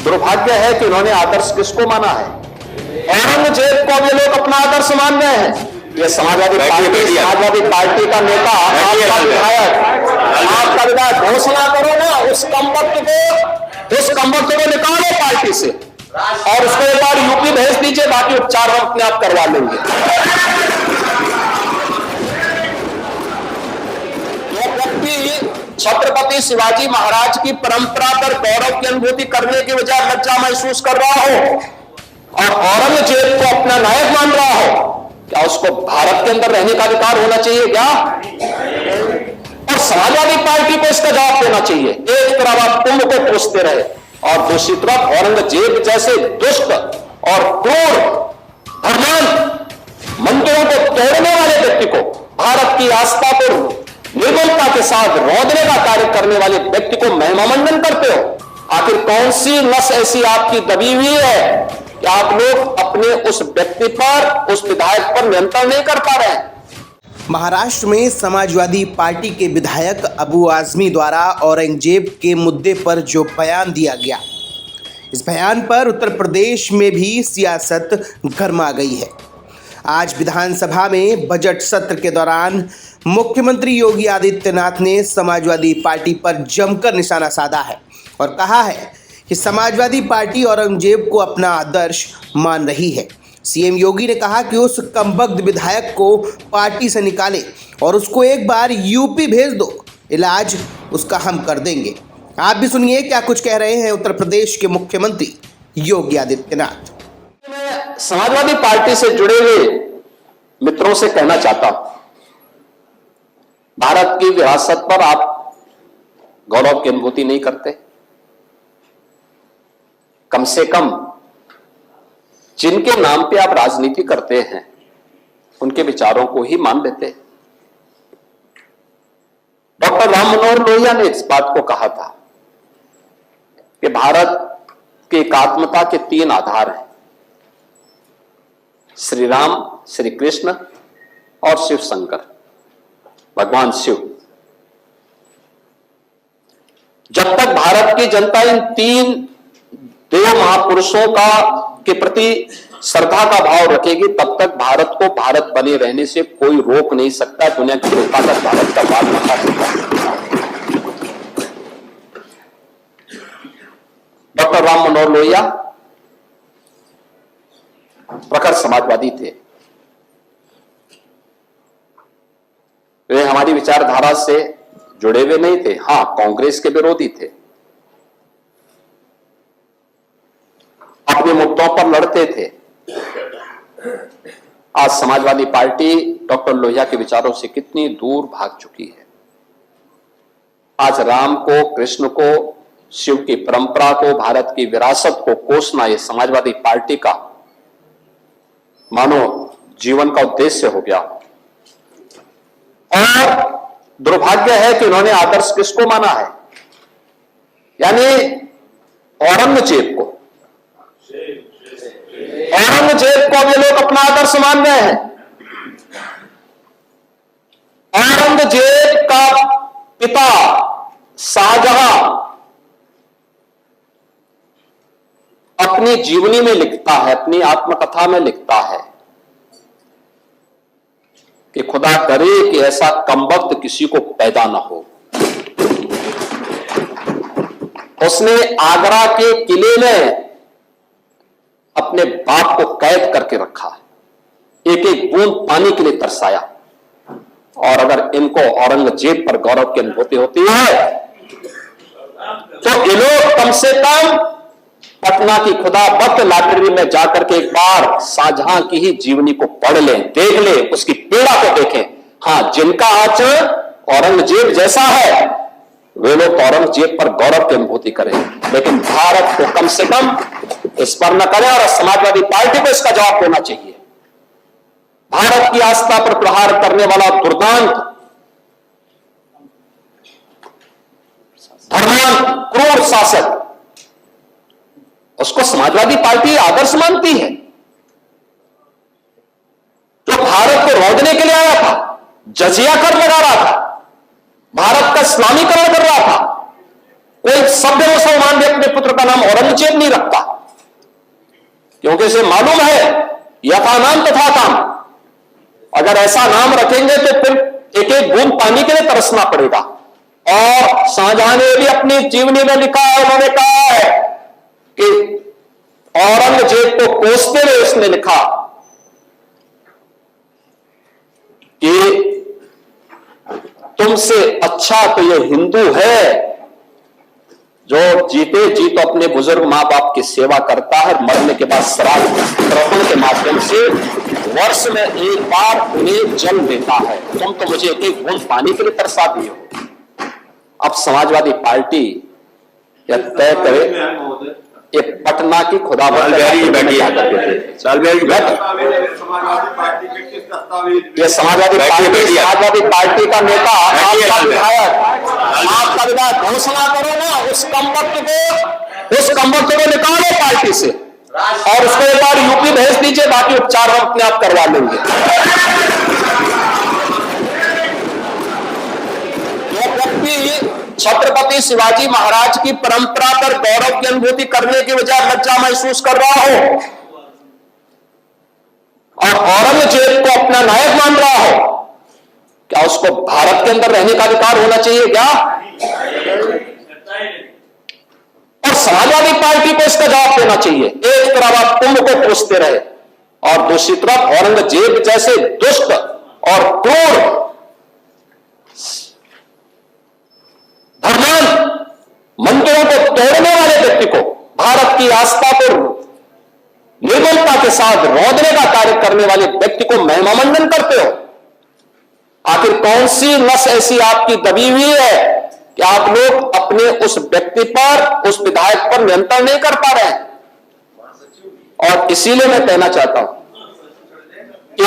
दुर्भाग्य है कि इन्होंने आदर्श किसको माना है? औरंगजेब को ये लोग अपना आदर्श मान रहे हैं। ये समाजवादी पार्टी का नेता, आपका विधायक घोषणा करो ना, उस कमबख्त को निकालो पार्टी से और उसको एक बार यूपी भेज दीजिए, बाकी उपचार हम अपने आप करवा लेंगे। ये व्यक्ति छत्रपति शिवाजी महाराज की परंपरा पर गौरव की अनुभूति करने की बजाय लज्जा महसूस कर रहा हो और औरंगजेब को अपना नायक मान रहा हो, क्या उसको भारत के अंदर रहने का अधिकार होना चाहिए क्या? और समाजवादी पार्टी को इसका जवाब देना चाहिए। एक तरफ आप कुंभ को कोसते रहे और दूसरी तरफ औरंगजेब जैसे दुष्ट और क्रूर धर्मांध मंदिरों को तोड़ने वाले व्यक्ति को, भारत की आस्था को निर्मलता के साथ रौंदने का कार्य करने वाले व्यक्ति को महिमामंडन करते हो। आखिर कौन सी नस ऐसी आपकी दबी हुई है कि आप लोग अपने उस व्यक्ति पर, उस विधायक पर नियंत्रण नहीं कर पा रहे हैं? महाराष्ट्र में समाजवादी पार्टी के विधायक अबू आजमी द्वारा औरंगजेब के मुद्दे पर जो बयान दिया गया, इस बयान पर उत्तर प्रदेश में भी सियासत गरमा गई है। आज विधानसभा में बजट सत्र के दौरान मुख्यमंत्री योगी आदित्यनाथ ने समाजवादी पार्टी पर जमकर निशाना साधा है और कहा है कि समाजवादी पार्टी औरंगजेब को अपना आदर्श मान रही है। सीएम योगी ने कहा कि उस कमबख्त विधायक को पार्टी से निकाले और उसको एक बार यूपी भेज दो, इलाज उसका हम कर देंगे। आप भी सुनिए क्या कुछ कह रहे हैं उत्तर प्रदेश के मुख्यमंत्री योगी आदित्यनाथ। मैं समाजवादी पार्टी से जुड़े हुए मित्रों से कहना चाहता हूं, भारत की विरासत पर आप गौरव की अनुभूति नहीं करते? कम से कम जिनके नाम पे आप राजनीति करते हैं उनके विचारों को ही मान लेते। डॉक्टर राम मनोहर लोहिया ने इस बात को कहा था कि भारत की एकात्मता के 3 आधार हैं, श्री राम, श्री कृष्ण और शिव शंकर, भगवान शिव। जब तक भारत की जनता इन 3 देव महापुरुषों के प्रति श्रद्धा का भाव रखेगी, तब तक भारत को भारत बने रहने से कोई रोक नहीं सकता। दुनिया की कोई ताकत भारत का बात नहीं कर सकता। डॉक्टर राम मनोहर लोहिया प्रखर समाजवादी थे। वे हमारी विचारधारा से जुड़े हुए नहीं थे, हां कांग्रेस के विरोधी थे, अपने मुद्दों पर लड़ते थे। आज समाजवादी पार्टी डॉक्टर लोहिया के विचारों से कितनी दूर भाग चुकी है। आज राम को, कृष्ण को, शिव की परंपरा को, भारत की विरासत को कोसना यह समाजवादी पार्टी का मानो जीवन का उद्देश्य हो गया। और दुर्भाग्य है कि इन्होंने आदर्श किसको माना है? यानी औरंगजेब को। औरंगजेब को ये लोग अपना आदर्श मान रहे हैं। औरंगजेब का पिता शाहजहां अपनी जीवनी में लिखता है, अपनी आत्मकथा में लिखता है कि खुदा करे कि ऐसा कमबख्त किसी को पैदा ना हो। उसने आगरा के किले में अपने बाप को कैद करके रखा, एक एक बूंद पानी के लिए तरसाया। और अगर इनको औरंगजेब पर गौरव की अनुभूति होती है तो ये लोग कम से कम पटना की खुदा बख्त लाइब्रेरी में जाकर के एक बार शाहजहां की ही जीवनी को पढ़ लें, देख लें, उसकी पीड़ा को देखें। हां, जिनका आचरण औरंगजेब जैसा है वे लोग औरंगजेब पर गौरव की अनुभूति करें, लेकिन भारत को कम से कम इस पर न करें। और समाजवादी पार्टी को इसका जवाब देना चाहिए। भारत की आस्था पर प्रहार करने वाला दुर्दांत, धर्मांत, क्रूर शासक, उसको समाजवादी पार्टी आदर्श मानती है। जो भारत को रौंदने के लिए आया था, जजिया कर लगा रहा था, भारत का इस्लामीकरण कर रहा था, कोई सभ्य मुसलमान भी अपने पुत्र का नाम औरंगजेब नहीं रखता, क्योंकि इसे मालूम है यथा नाम तथा काम। अगर ऐसा नाम रखेंगे तो फिर एक एक बूंद पानी के लिए तरसना पड़ेगा। और शाहजहां ने भी अपनी जीवनी में लिखा है, उन्होंने कहा है कि औरंगजेब को कोसते हुए उसने लिखा कि तुमसे अच्छा तो ये हिंदू है जो जीते जी तो अपने बुजुर्ग मां बाप की सेवा करता है, मरने के बाद श्राद्ध तर्पण के माध्यम से वर्ष में एक बार उन्हें जल देता है। तुम तो मुझे एक एक बूंद पानी के लिए तरसा दिए हो। अब समाजवादी पार्टी यह तय करे, ये पटना की खुदाबंद ये समाजवादी पार्टी का नेता आपका विधायक घोषणा करो ना, उस कमबख्त को निकालो पार्टी से और उसको एक बार यूपी भेज दीजिए, बाकी उपचार हम अपने आप करवा लेंगे। जो व्यक्ति छत्रपति शिवाजी महाराज की परंपरा पर गौरव की अनुभूति करने की बजाय लज्जा महसूस कर रहा हो और औरंगजेब को अपना नायक मान रहा हो, क्या उसको भारत के अंदर रहने का अधिकार होना चाहिए क्या? और समाजवादी पार्टी को इसका जवाब देना चाहिए। एक तरफ आप कुंभ को कोसते रहे और दूसरी तरफ औरंगजेब जैसे दुष्ट और क्रूर धर्मान मंदिरों को तोड़ने वाले व्यक्ति को, भारत की आस्था को निर्मलता के साथ रौंदने का कार्य करने वाले व्यक्ति को महिमामंडन करते हो। आखिर कौन सी नस ऐसी आपकी दबी हुई है कि आप लोग अपने उस व्यक्ति पर, उस विधायक पर नियंत्रण नहीं कर पा रहे हैं? और इसीलिए मैं कहना चाहता हूं कि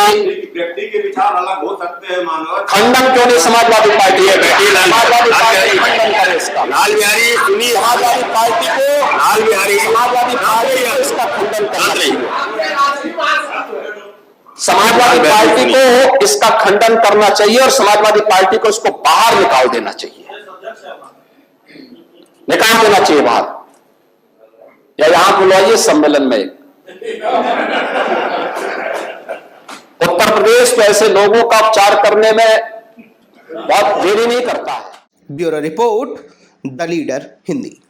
व्यक्ति के विचार अलग हो सकते हैं, मानव खंडन क्यों नहीं समाजवादी पार्टी है? समाजवादी पार्टी खंडन करे इसका। लाल बिहारी सुनी, समाजवादी पार्टी को, लाल बिहारी समाजवादी पार्टी को इसका खंडन करना चाहिए। समाजवादी पार्टी को इसका खंडन करना चाहिए और समाजवादी पार्टी को इसको बाहर निकाल देना चाहिए, निकाल देना चाहिए बाहर, या यहां बुलाइए सम्मेलन में। उत्तर प्रदेश तो ऐसे लोगों का उपचार करने में बहुत देरी नहीं करता है। Bureau report, the leader Hindi.